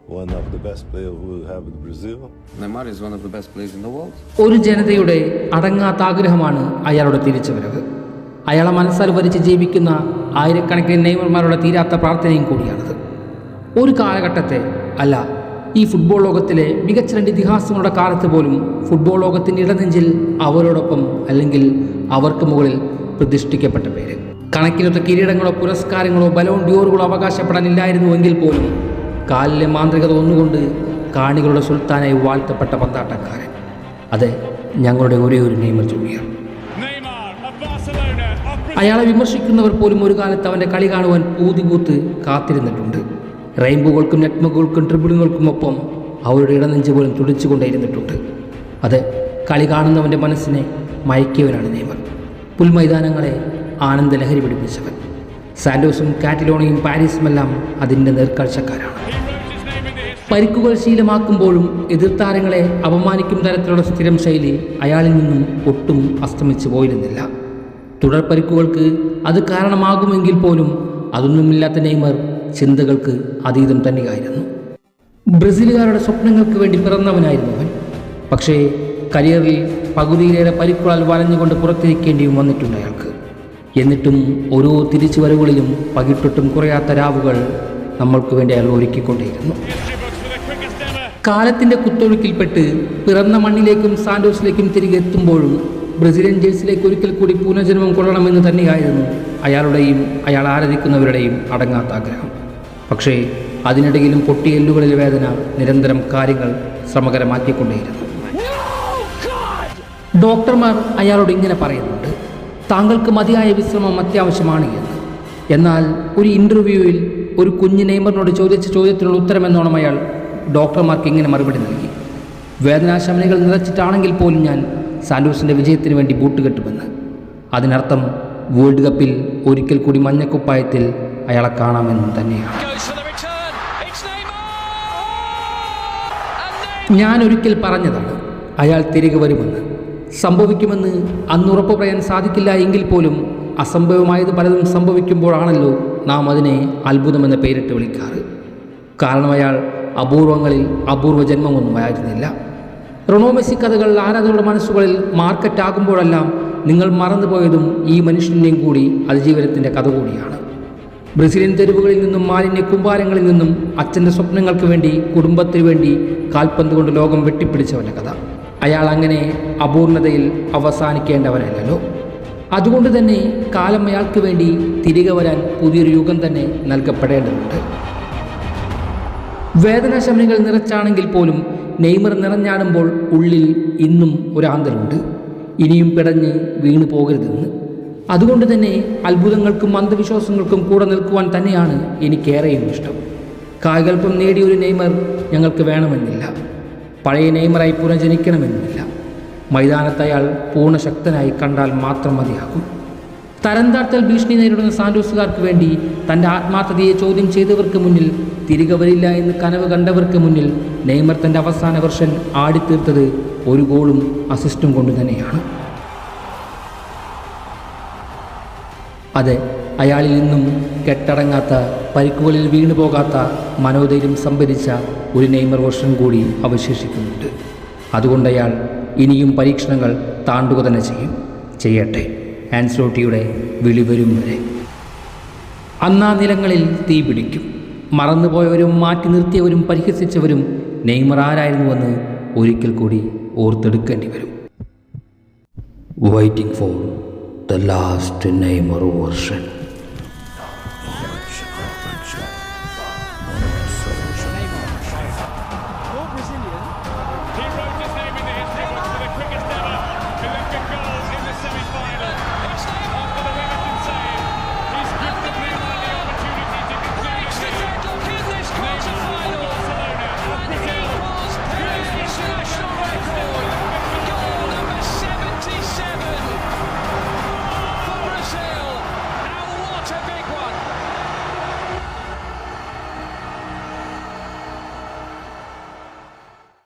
one of the best players we have in Brazil. Neymar is one of the best players in the world. ഒരു ജനതയുടെ അടങ്ങാത്ത ആഗ്രഹമാണ് അയാളുടെ തിരിച്ചുവരവ്. അയാളെ മനസ്സാൽ വരിച്ച് ജീവിക്കുന്ന ആയിരക്കണക്കിന് നെയ്മർമാരുടെ തീരാത്ത പ്രാർത്ഥനയും കൂടിയാണത്. ഒരു കാലഘട്ടത്തെ അല്ല, ഈ ഫുട്ബോൾ ലോകത്തിലെ മികച്ച രണ്ട് ഇതിഹാസങ്ങളുടെ കാലത്ത് പോലും ഫുട്ബോൾ ലോകത്തിൻ്റെ ഇടനെഞ്ചിൽ അവരോടൊപ്പം അല്ലെങ്കിൽ അവർക്ക് മുകളിൽ പ്രതിഷ്ഠിക്കപ്പെട്ട പേര്. കണക്കിലൊത്ത കിരീടങ്ങളോ പുരസ്കാരങ്ങളോ ബലോൺ ഡിയോറുകളോ അവകാശപ്പെടാനില്ലായിരുന്നുവെങ്കിൽ പോലും കാലിലെ മാന്ത്രികത ഒന്നുകൊണ്ട് കാണികളുടെ സുൽത്താനായി വാഴ്ത്തപ്പെട്ട പന്താട്ടക്കാരൻ. അതെ, ഞങ്ങളുടെ ഒരേ ഒരു നെയ്മർ ജൂനിയർ. അയാളെ വിമർശിക്കുന്നവർ പോലും ഒരു കാലത്ത് അവൻ്റെ കളി കാണുവാൻ പൂതിപൂത്ത് കാത്തിരുന്നിട്ടുണ്ട്. റെയിൻബോകൾക്കും നെറ്റ്മകൾക്കും ട്രിബിളുകൾക്കും ഒപ്പം അവരുടെ ഇടനെഞ്ച് പോലും തുടിച്ചുകൊണ്ടേയിരുന്നിട്ടുണ്ട്. അതെ, കളി കാണുന്നവൻ്റെ മനസ്സിനെ മയക്കിയവനാണ് നെയ്മർ. പുൽമൈതാനങ്ങളെ ആനന്ദലഹരി പിടിപ്പിച്ചവൻ. സാന്റോസും കാറ്റലോണിയും പാരീസുമെല്ലാം അതിൻ്റെ നേർക്കാഴ്ചക്കാരാണ്. പരിക്കുകൾ ശീലമാക്കുമ്പോഴും എതിർത്താരങ്ങളെ അപമാനിക്കും തരത്തിലുള്ള സ്ഥിരം ശൈലി അയാളിൽ നിന്നും ഒട്ടും അസ്തമിച്ചു പോയിരുന്നില്ല. തുടർ പരിക്കുകൾക്ക് അത് കാരണമാകുമെങ്കിൽ പോലും അതൊന്നുമില്ലാത്ത നെയ്മർ ചിന്തകൾക്ക് അതീതം തന്നെയായിരുന്നു. ബ്രസീലുകാരുടെ സ്വപ്നങ്ങൾക്ക് വേണ്ടി പിറന്നവനായിരുന്നു അവൻ. പക്ഷേ കരിയറിൽ പകുതിയിലേറെ പരിക്കുകളാൽ വലഞ്ഞുകൊണ്ട് പുറത്തിരിക്കേണ്ടിയും വന്നിട്ടുണ്ട് അയാൾക്ക്. എന്നിട്ടും ഓരോ തിരിച്ചുവരവുകളിലും പകിട്ടൊട്ടും കുറയാത്ത രാവുകൾ നമ്മൾക്ക് വേണ്ടി അയാൾ ഒരുക്കിക്കൊണ്ടേയിരുന്നു. കാലത്തിൻ്റെ കുത്തൊഴുക്കിൽപ്പെട്ട് പിറന്ന മണ്ണിലേക്കും സാന്റോസിലേക്കും തിരികെ എത്തുമ്പോഴും ബ്രസീലിയൻ ജേഴ്സിലേക്ക് ഒരിക്കൽ കൂടി പുനർജന്മം കൊള്ളണമെന്ന് തന്നെയായിരുന്നു അയാളുടെയും അയാൾ ആരാധിക്കുന്നവരുടെയും അടങ്ങാത്ത ആഗ്രഹം. പക്ഷേ അതിനിടയിലും പൊട്ടിയ എല്ലുകളിലെ വേദന നിരന്തരം കാര്യങ്ങൾ ശ്രമകരമാക്കിക്കൊണ്ടേയിരുന്നു. ഡോക്ടർമാർ അയാളോട് ഇങ്ങനെ പറയുന്നുണ്ട്, താങ്കൾക്ക് മതിയായ വിശ്രമം അത്യാവശ്യമാണ് എന്ന്. എന്നാൽ ഒരു ഇൻ്റർവ്യൂവിൽ ഒരു കുഞ്ഞ് നെയ്മറിനോട് ചോദിച്ച ചോദ്യത്തിനുള്ള ഉത്തരമെന്നോണം അയാൾ ഡോക്ടർമാർക്ക് ഇങ്ങനെ മറുപടി നൽകി: വേദനാശമനികൾ നിറച്ചിട്ടാണെങ്കിൽ പോലും ഞാൻ സാന്റോസിൻ്റെ വിജയത്തിന് വേണ്ടി ബൂട്ട് കെട്ടുമെന്ന്. അതിനർത്ഥം വേൾഡ് കപ്പിൽ ഒരിക്കൽ കൂടി മഞ്ഞക്കുപ്പായത്തിൽ അയാളെ കാണാമെന്നും തന്നെയാണ്. ഞാൻ ഒരിക്കൽ പറഞ്ഞതാണ് അയാൾ തിരികെ വരുമെന്ന്. സംഭവിക്കുമെന്ന് അന്ന് ഉറപ്പ് പറയാൻ സാധിക്കില്ല എങ്കിൽ പോലും അസംഭവമായത് പലതും സംഭവിക്കുമ്പോഴാണല്ലോ നാം അതിനെ അത്ഭുതമെന്ന പേരിട്ട് വിളിക്കാറ്. കാരണം അയാൾ അപൂർവങ്ങളിൽ അപൂർവ ജന്മമൊന്നുമായിരുന്നില്ല. റൊണോ മെസ്സി കഥകൾ ആരാധകരുടെ മനസ്സുകളിൽ മാർക്കറ്റാകുമ്പോഴെല്ലാം നിങ്ങൾ മറന്നുപോയതും ഈ മനുഷ്യൻ്റെയും കൂടി അതിജീവനത്തിൻ്റെ കഥ കൂടിയാണ്. ബ്രസീലിയൻ തെരുവുകളിൽ നിന്നും മാലിന്യ കുമ്പാരങ്ങളിൽ നിന്നും അച്ഛൻ്റെ സ്വപ്നങ്ങൾക്ക് വേണ്ടി കുടുംബത്തിന് വേണ്ടി കാൽപന്ത് കൊണ്ട് ലോകം വെട്ടിപ്പിടിച്ചവൻ്റെ കഥ. അയാൾ അങ്ങനെ അപൂർണതയിൽ അവസാനിക്കേണ്ടവനല്ലല്ലോ. അതുകൊണ്ട് തന്നെ കാലം അയാൾക്ക് വേണ്ടി തിരികെ വരാൻ പുതിയൊരു യുഗം തന്നെ നൽകപ്പെടേണ്ടതുണ്ട്. വേദനാശമനികൾ നിറച്ചാണെങ്കിൽ പോലും നെയ്മർ നിറഞ്ഞാടുമ്പോൾ ഉള്ളിൽ ഇന്നും ഒരാന്തലുണ്ട്, ഇനിയും പിടഞ്ഞ് വീണു പോകരുതെന്ന്. അതുകൊണ്ട് തന്നെ അത്ഭുതങ്ങൾക്കും അന്ധവിശ്വാസങ്ങൾക്കും കൂടെ നിൽക്കുവാൻ തന്നെയാണ് എനിക്കേറെയും ഇഷ്ടം. കാൽകൽപ്പം നേടിയൊരു നെയ്മർ ഞങ്ങൾക്ക് വേണമെന്നില്ല, പഴയ നെയ്മറായി പുനർജനിക്കണമെന്നില്ല. മൈതാനത്ത് അയാൾ പൂർണ്ണശക്തനായി കണ്ടാൽ മാത്രം മതിയാകും. തരംതാഴ്ത്തൽ ഭീഷണി നേരിടുന്ന സാന്റോസുകാർക്ക് വേണ്ടി തൻ്റെ ആത്മാർത്ഥതയെ ചോദ്യം ചെയ്തവർക്ക് മുന്നിൽ, തിരികെ വരില്ല എന്ന് കനവ് കണ്ടവർക്ക് മുന്നിൽ നെയ്മർ തൻ്റെ അവസാന വെർഷൻ ആടിത്തീർത്തത് ഒരു ഗോളും അസിസ്റ്റും കൊണ്ട് തന്നെയാണ്. അതെ, അയാളിൽ നിന്നും കെട്ടടങ്ങാത്ത, പരിക്കുകളിൽ വീണു പോകാത്ത മനോധൈര്യം സംഭരിച്ച ഒരു നെയ്മർ വെർഷൻ കൂടി അവശേഷിക്കുന്നുണ്ട്. അതുകൊണ്ട് അയാൾ ഇനിയും പരീക്ഷണങ്ങൾ താണ്ടുക തന്നെ ചെയ്യട്ടെ. ആൻസലോട്ടിയുടെ വിളി വരും വരെ. അന്നാ നിലങ്ങളിൽ തീ പിടിക്കും. മറന്നുപോയവരും മാറ്റി നിർത്തിയവരും പരിഹസിച്ചവരും നെയ്മർ ആരായിരുന്നുവെന്ന് ഒരിക്കൽ കൂടി ഓർത്തെടുക്കേണ്ടി വരും. Waiting for the last Neymar version.